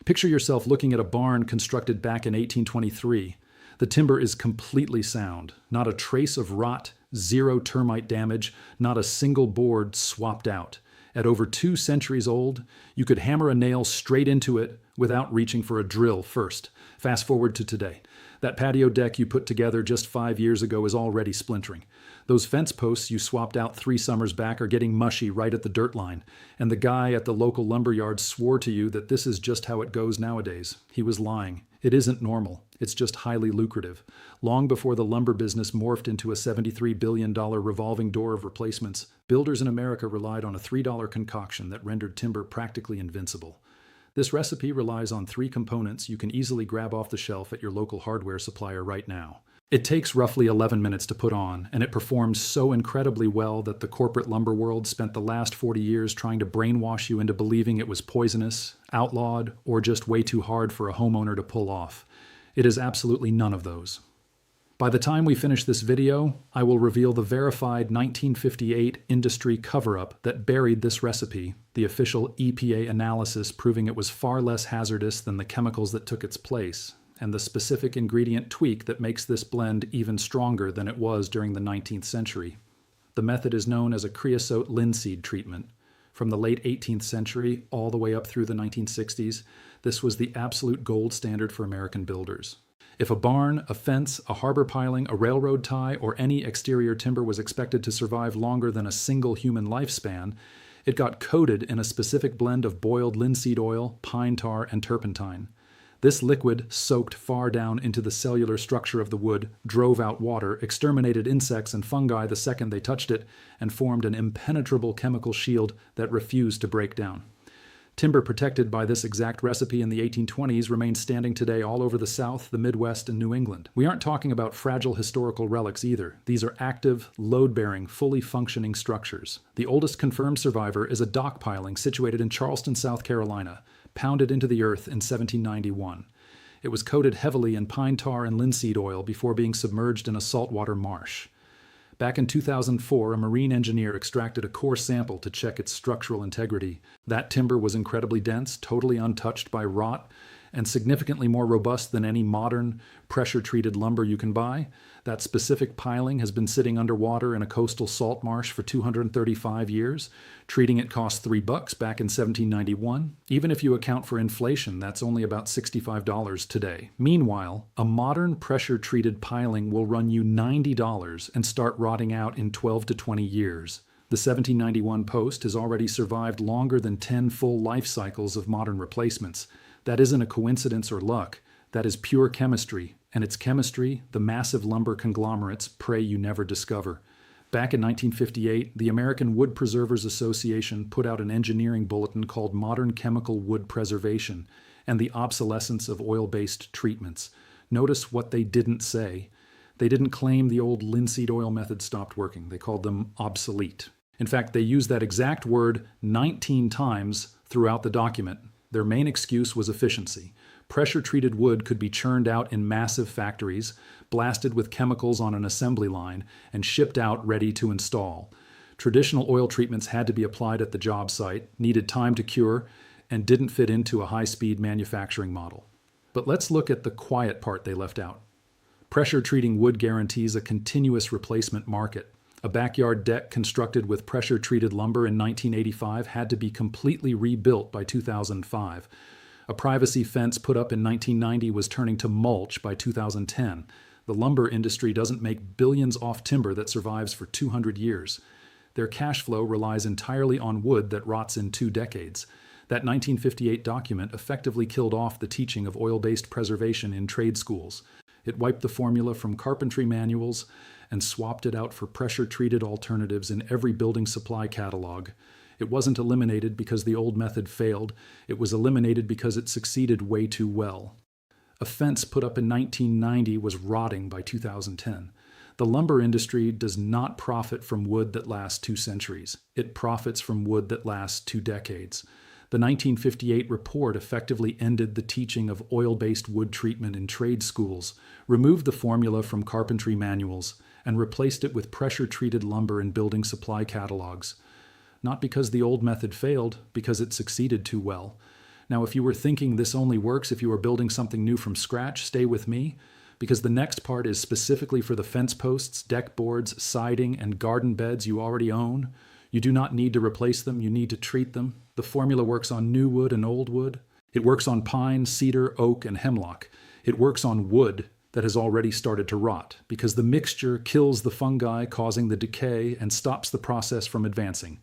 Picture yourself looking at a barn constructed back in 1823. The timber is completely sound, not a trace of rot, zero termite damage, not a single board swapped out. At over 2 centuries old, you could hammer a nail straight into it without reaching for a drill first. Fast forward to today. That patio deck you put together just 5 years ago is already splintering. Those fence posts you swapped out 3 summers back are getting mushy right at the dirt line. And the guy at the local lumberyard swore to you that this is just how it goes nowadays. He was lying. It isn't normal. It's just highly lucrative. Long before the lumber business morphed into a $73 billion revolving door of replacements, builders in America relied on a $3 concoction that rendered timber practically invincible. This recipe relies on 3 components you can easily grab off the shelf at your local hardware supplier right now. It takes roughly 11 minutes to put on, and it performs so incredibly well that the corporate lumber world spent the last 40 years trying to brainwash you into believing it was poisonous, outlawed, or just way too hard for a homeowner to pull off. It is absolutely none of those. By the time we finish this video, I will reveal the verified 1958 industry cover-up that buried this recipe, the official EPA analysis proving it was far less hazardous than the chemicals that took its place, and the specific ingredient tweak that makes this blend even stronger than it was during the 19th century. The method is known as a creosote linseed treatment. From the late 18th century all the way up through the 1960s, this was the absolute gold standard for American builders. If a barn, a fence, a harbor piling, a railroad tie, or any exterior timber was expected to survive longer than a single human lifespan, it got coated in a specific blend of boiled linseed oil, pine tar, and turpentine. This liquid soaked far down into the cellular structure of the wood, drove out water, exterminated insects and fungi the second they touched it, and formed an impenetrable chemical shield that refused to break down. Timber protected by this exact recipe in the 1820s remains standing today all over the South, the Midwest, and New England. We aren't talking about fragile historical relics either. These are active, load-bearing, fully functioning structures. The oldest confirmed survivor is a dock piling situated in Charleston, South Carolina, pounded into the earth in 1791. It was coated heavily in pine tar and linseed oil before being submerged in a saltwater marsh. Back in 2004, a marine engineer extracted a core sample to check its structural integrity. That timber was incredibly dense, totally untouched by rot, and significantly more robust than any modern, pressure-treated lumber you can buy. That specific piling has been sitting underwater in a coastal salt marsh for 235 years. Treating it cost $3 back in 1791. Even if you account for inflation, that's only about $65 today. Meanwhile, a modern pressure-treated piling will run you $90 and start rotting out in 12 to 20 years. The 1791 post has already survived longer than 10 full life cycles of modern replacements. That isn't a coincidence or luck. That is pure chemistry, and it's chemistry the massive lumber conglomerates pray you never discover. Back in 1958, the American Wood Preservers Association put out an engineering bulletin called Modern Chemical Wood Preservation and the Obsolescence of Oil-Based Treatments. Notice what they didn't say. They didn't claim the old linseed oil method stopped working. They called them obsolete. In fact, they used that exact word 19 times throughout the document. Their main excuse was efficiency. Pressure-treated wood could be churned out in massive factories, blasted with chemicals on an assembly line, and shipped out ready to install. Traditional oil treatments had to be applied at the job site, needed time to cure, and didn't fit into a high-speed manufacturing model. But let's look at the quiet part they left out. Pressure-treating wood guarantees a continuous replacement market. A backyard deck constructed with pressure-treated lumber in 1985 had to be completely rebuilt by 2005. A privacy fence put up in 1990 was turning to mulch by 2010. The lumber industry doesn't make billions off timber that survives for 200 years. Their cash flow relies entirely on wood that rots in 2 decades. That 1958 document effectively killed off the teaching of oil-based preservation in trade schools. It wiped the formula from carpentry manuals and swapped it out for pressure-treated alternatives in every building supply catalog. It wasn't eliminated because the old method failed. It was eliminated because it succeeded way too well. A fence put up in 1990 was rotting by 2010. The lumber industry does not profit from wood that lasts 2 centuries. It profits from wood that lasts 2 decades. The 1958 report effectively ended the teaching of oil-based wood treatment in trade schools, removed the formula from carpentry manuals, and replaced it with pressure-treated lumber in building supply catalogs. Not because the old method failed, because it succeeded too well. Now, if you were thinking this only works if you are building something new from scratch, stay with me, because the next part is specifically for the fence posts, deck boards, siding, and garden beds you already own. You do not need to replace them, you need to treat them. The formula works on new wood and old wood. It works on pine, cedar, oak, and hemlock. It works on wood that has already started to rot, because the mixture kills the fungi causing the decay and stops the process from advancing.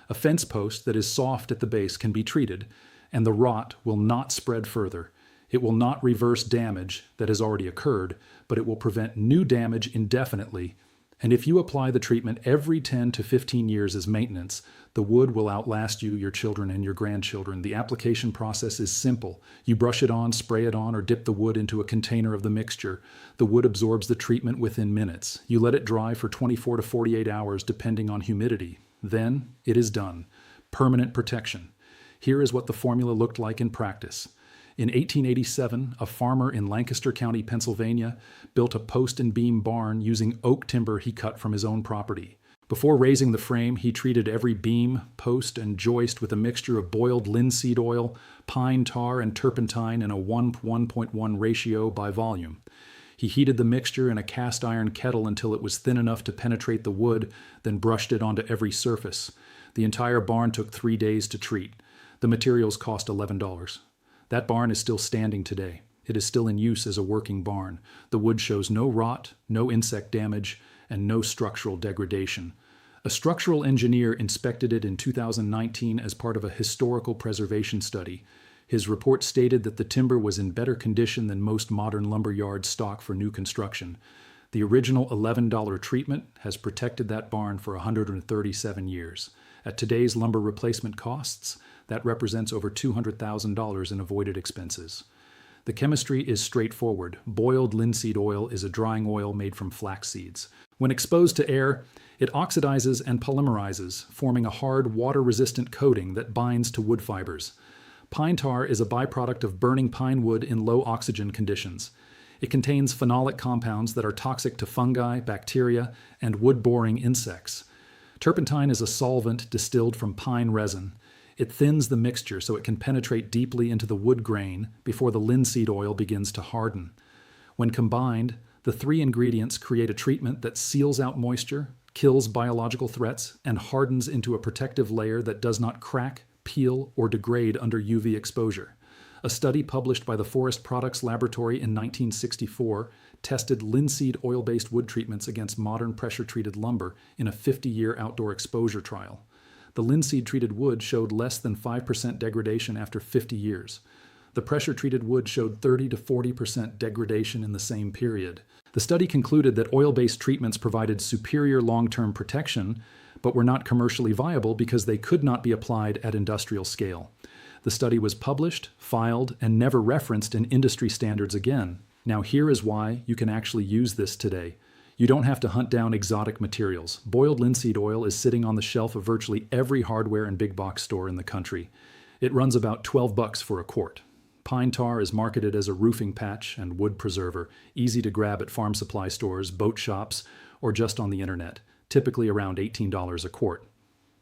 A fence post that is soft at the base can be treated, and the rot will not spread further. It will not reverse damage that has already occurred, but it will prevent new damage indefinitely. And if you apply the treatment every 10 to 15 years as maintenance, the wood will outlast you, your children, and your grandchildren. The application process is simple. You brush it on, spray it on, or dip the wood into a container of the mixture. The wood absorbs the treatment within minutes. You let it dry for 24 to 48 hours depending on humidity. Then it is done. Permanent protection. Here is what the formula looked like in practice. In 1887, a farmer in Lancaster County, Pennsylvania, built a post and beam barn using oak timber he cut from his own property. Before raising the frame, he treated every beam, post, and joist with a mixture of boiled linseed oil, pine tar, and turpentine in a 1:1.1 ratio by volume. He heated the mixture in a cast iron kettle until it was thin enough to penetrate the wood, then brushed it onto every surface. The entire barn took 3 days to treat. The materials cost $11. That barn is still standing today. It is still in use as a working barn. The wood shows no rot, no insect damage, and no structural degradation. A structural engineer inspected it in 2019 as part of a historical preservation study. His report stated that the timber was in better condition than most modern lumber yards stock for new construction. The original $11 treatment has protected that barn for 137 years. At today's lumber replacement costs, that represents over $200,000 in avoided expenses. The chemistry is straightforward. Boiled linseed oil is a drying oil made from flax seeds. When exposed to air, it oxidizes and polymerizes, forming a hard, water-resistant coating that binds to wood fibers. Pine tar is a byproduct of burning pine wood in low oxygen conditions. It contains phenolic compounds that are toxic to fungi, bacteria, and wood-boring insects. Turpentine is a solvent distilled from pine resin. It thins the mixture so it can penetrate deeply into the wood grain before the linseed oil begins to harden. When combined, the three ingredients create a treatment that seals out moisture, kills biological threats, and hardens into a protective layer that does not crack, peel, or degrade under UV exposure. A study published by the Forest Products Laboratory in 1964 tested linseed oil-based wood treatments against modern pressure-treated lumber in a 50-year outdoor exposure trial. The linseed-treated wood showed less than 5% degradation after 50 years. The pressure-treated wood showed 30 to 40% degradation in the same period. The study concluded that oil-based treatments provided superior long-term protection, but were not commercially viable because they could not be applied at industrial scale. The study was published, filed, and never referenced in industry standards again. Now here is why you can actually use this today. You don't have to hunt down exotic materials. Boiled linseed oil is sitting on the shelf of virtually every hardware and big box store in the country. It runs about $12 for a quart. Pine tar is marketed as a roofing patch and wood preserver, easy to grab at farm supply stores, boat shops, or just on the internet, typically around $18 a quart.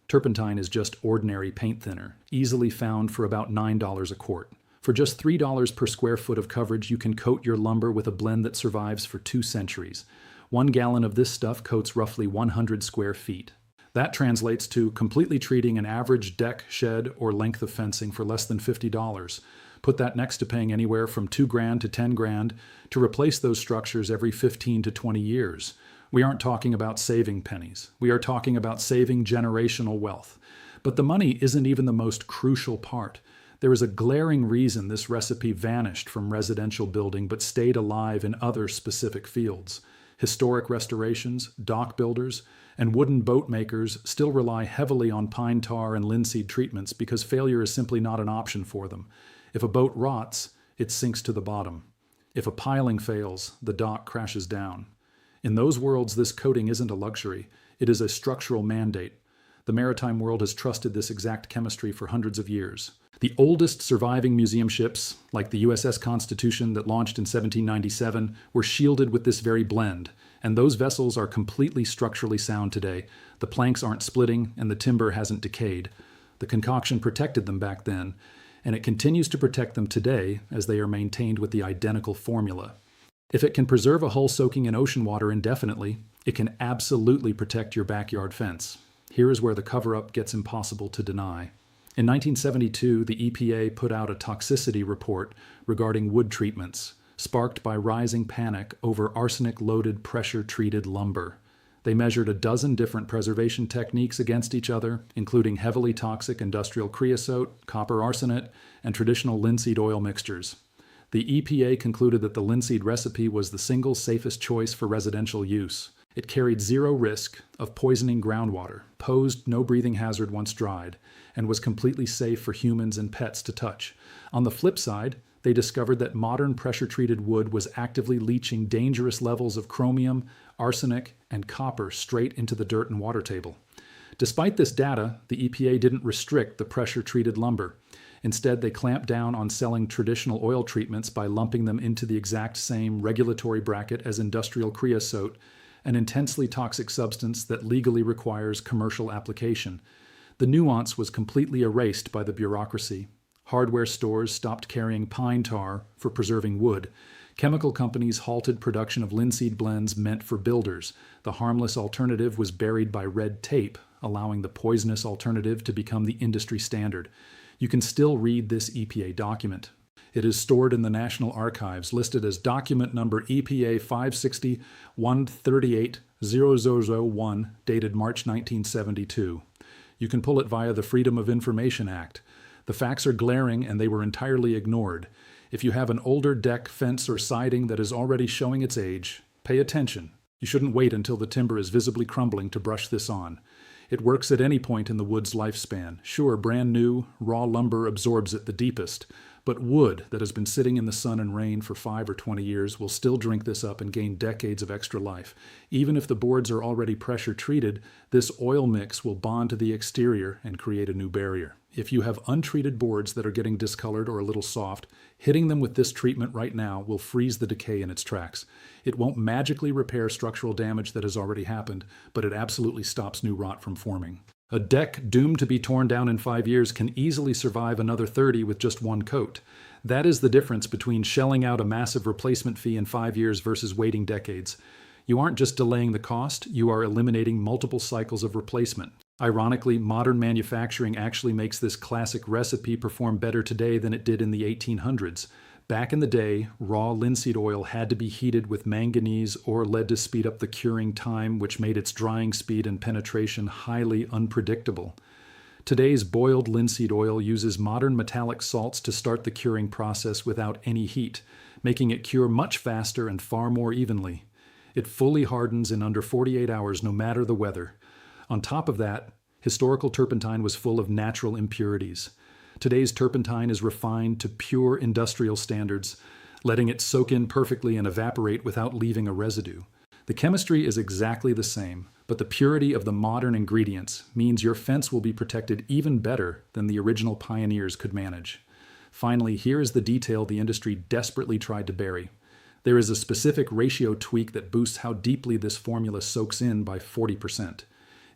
Turpentine is just ordinary paint thinner, easily found for about $9 a quart. For just $3 per square foot of coverage, you can coat your lumber with a blend that survives for 2 centuries. 1 gallon of this stuff coats roughly 100 square feet. That translates to completely treating an average deck, shed, or length of fencing for less than $50. Put that next to paying anywhere from $2,000 to $10,000 to replace those structures every 15 to 20 years. We aren't talking about saving pennies. We are talking about saving generational wealth. But the money isn't even the most crucial part. There is a glaring reason this recipe vanished from residential building but stayed alive in other specific fields. Historic restorations, dock builders, and wooden boat makers still rely heavily on pine tar and linseed treatments because failure is simply not an option for them. If a boat rots, it sinks to the bottom. If a piling fails, the dock crashes down. In those worlds, this coating isn't a luxury. It is a structural mandate. The maritime world has trusted this exact chemistry for hundreds of years. The oldest surviving museum ships, like the USS Constitution that launched in 1797, were shielded with this very blend, and those vessels are completely structurally sound today. The planks aren't splitting, and the timber hasn't decayed. The concoction protected them back then, and it continues to protect them today as they are maintained with the identical formula. If it can preserve a hull soaking in ocean water indefinitely, it can absolutely protect your backyard fence. Here is where the cover-up gets impossible to deny. In 1972, the EPA put out a toxicity report regarding wood treatments, sparked by rising panic over arsenic-loaded pressure-treated lumber. They measured a dozen different preservation techniques against each other, including heavily toxic industrial creosote, copper arsenate, and traditional linseed oil mixtures. The EPA concluded that the linseed recipe was the single safest choice for residential use. It carried zero risk of poisoning groundwater, posed no breathing hazard once dried, and was completely safe for humans and pets to touch. On the flip side, they discovered that modern pressure-treated wood was actively leaching dangerous levels of chromium, arsenic, and copper straight into the dirt and water table. Despite this data, the EPA didn't restrict the pressure-treated lumber. Instead, they clamped down on selling traditional oil treatments by lumping them into the exact same regulatory bracket as industrial creosote, an intensely toxic substance that legally requires commercial application. The nuance was completely erased by the bureaucracy. Hardware stores stopped carrying pine tar for preserving wood. Chemical companies halted production of linseed blends meant for builders. The harmless alternative was buried by red tape, allowing the poisonous alternative to become the industry standard. You can still read this EPA document. It is stored in the National Archives, listed as document number EPA 560-138-0001, dated March 1972. You can pull it via the Freedom of Information Act. The facts are glaring and they were entirely ignored. If you have an older deck, fence, or siding that is already showing its age, pay attention. You shouldn't wait until the timber is visibly crumbling to brush this on. It works at any point in the wood's lifespan. Sure, brand new, raw lumber absorbs it the deepest, but wood that has been sitting in the sun and rain for 5 or 20 years will still drink this up and gain decades of extra life. Even if the boards are already pressure treated, this oil mix will bond to the exterior and create a new barrier. If you have untreated boards that are getting discolored or a little soft, hitting them with this treatment right now will freeze the decay in its tracks. It won't magically repair structural damage that has already happened, but it absolutely stops new rot from forming. A deck doomed to be torn down in 5 years can easily survive another 30 with just one coat. That is the difference between shelling out a massive replacement fee in 5 years versus waiting decades. You aren't just delaying the cost, you are eliminating multiple cycles of replacement. Ironically, modern manufacturing actually makes this classic recipe perform better today than it did in the 1800s. Back in the day, raw linseed oil had to be heated with manganese or lead to speed up the curing time, which made its drying speed and penetration highly unpredictable. Today's boiled linseed oil uses modern metallic salts to start the curing process without any heat, making it cure much faster and far more evenly. It fully hardens in under 48 hours no matter the weather. On top of that, historical turpentine was full of natural impurities. Today's turpentine is refined to pure industrial standards, letting it soak in perfectly and evaporate without leaving a residue. The chemistry is exactly the same, but the purity of the modern ingredients means your fence will be protected even better than the original pioneers could manage. Finally, here is the detail the industry desperately tried to bury. There is a specific ratio tweak that boosts how deeply this formula soaks in by 40%.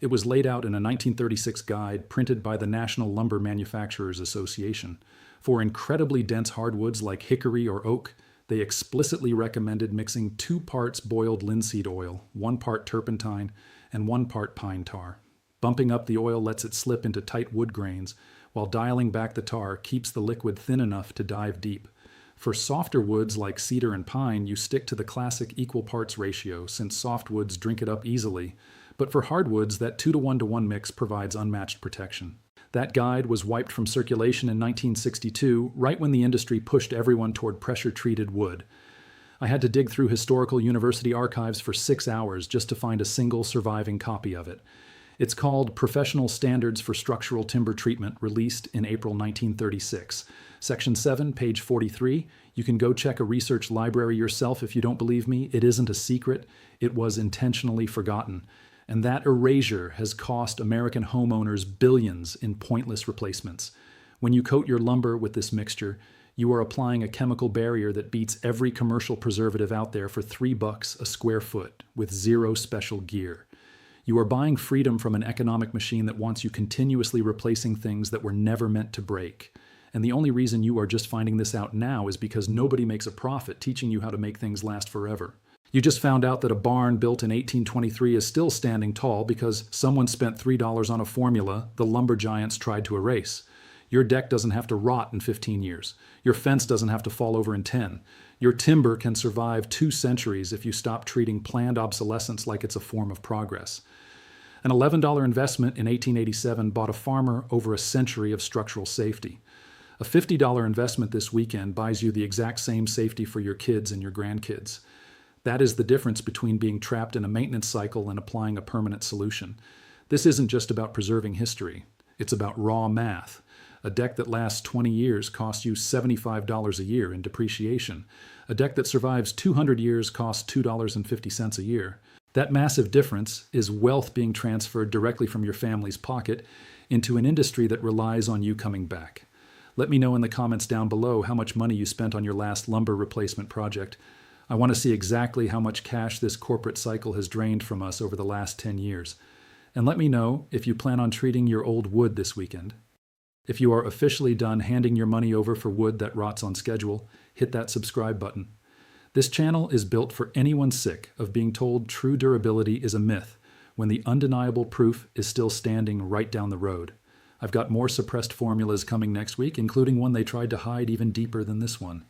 It was laid out in a 1936 guide printed by the National Lumber Manufacturers Association. For incredibly dense hardwoods like hickory or oak, they explicitly recommended mixing 2 parts boiled linseed oil, 1 part turpentine, and 1 part pine tar. Bumping up the oil lets it slip into tight wood grains, while dialing back the tar keeps the liquid thin enough to dive deep. For softer woods like cedar and pine, you stick to the classic equal parts ratio, since softwoods drink it up easily. But for hardwoods, that 2-to-1-to-1 mix provides unmatched protection. That guide was wiped from circulation in 1962, right when the industry pushed everyone toward pressure-treated wood. I had to dig through historical university archives for 6 hours just to find a single surviving copy of it. It's called Professional Standards for Structural Timber Treatment, released in April 1936. Section 7, page 43. You can go check a research library yourself if you don't believe me. It isn't a secret. It was intentionally forgotten. And that erasure has cost American homeowners billions in pointless replacements. When you coat your lumber with this mixture, you are applying a chemical barrier that beats every commercial preservative out there for $3 a square foot with zero special gear. You are buying freedom from an economic machine that wants you continuously replacing things that were never meant to break. And the only reason you are just finding this out now is because nobody makes a profit teaching you how to make things last forever. You just found out that a barn built in 1823 is still standing tall because someone spent $3 on a formula the lumber giants tried to erase. Your deck doesn't have to rot in 15 years. Your fence doesn't have to fall over in 10. Your timber can survive 2 centuries if you stop treating planned obsolescence like it's a form of progress. An $11 investment in 1887 bought a farmer over a century of structural safety. A $50 investment this weekend buys you the exact same safety for your kids and your grandkids. That is the difference between being trapped in a maintenance cycle and applying a permanent solution. This isn't just about preserving history. It's about raw math. A deck that lasts 20 years costs you $75 a year in depreciation. A deck that survives 200 years costs $2.50 a year. That massive difference is wealth being transferred directly from your family's pocket into an industry that relies on you coming back. Let me know in the comments down below how much money you spent on your last lumber replacement project. I want to see exactly how much cash this corporate cycle has drained from us over the last 10 years. And let me know if you plan on treating your old wood this weekend. If you are officially done handing your money over for wood that rots on schedule, hit that subscribe button. This channel is built for anyone sick of being told true durability is a myth when the undeniable proof is still standing right down the road. I've got more suppressed formulas coming next week, including one they tried to hide even deeper than this one.